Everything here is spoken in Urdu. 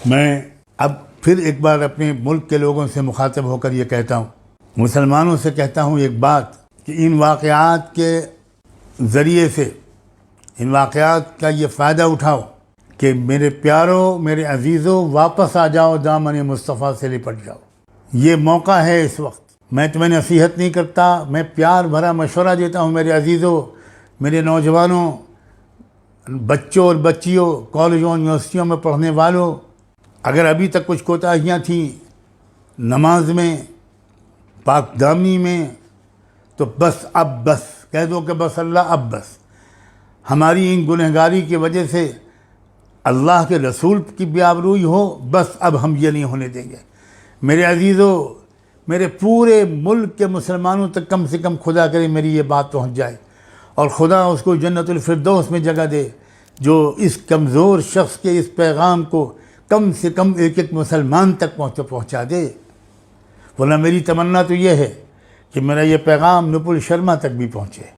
میں اب پھر ایک بار اپنے ملک کے لوگوں سے مخاطب ہو کر یہ کہتا ہوں، مسلمانوں سے کہتا ہوں ایک بات کہ ان واقعات کے ذریعے سے، ان واقعات کا یہ فائدہ اٹھاؤ کہ میرے پیاروں، میرے عزیزوں، واپس آ جاؤ، دامن مصطفیٰ سے لپٹ جاؤ۔ یہ موقع ہے اس وقت۔ میں تمہیں نصیحت نہیں کرتا، میں پیار بھرا مشورہ دیتا ہوں میرے عزیزوں، میرے نوجوانوں، بچوں اور بچیوں، کالجوں یونیورسٹیوں میں پڑھنے والوں، اگر ابھی تک کچھ کوتاہیاں تھیں نماز میں، پاک دامنی میں، تو بس کہہ دو کہ بس اللہ اب بس۔ ہماری ان گنہگاری کی وجہ سے اللہ کے رسول کی بھی آبروئی ہو، بس اب ہم یہ نہیں ہونے دیں گے۔ میرے عزیزوں، میرے پورے ملک کے مسلمانوں تک کم سے کم خدا کرے میری یہ بات پہنچ جائے، اور خدا اس کو جنت الفردوس میں جگہ دے جو اس کمزور شخص کے اس پیغام کو کم سے کم ایک ایک مسلمان تک پہنچا دے۔ ورنہ میری تمنا تو یہ ہے کہ میرا یہ پیغام نپل شرما تک بھی پہنچے۔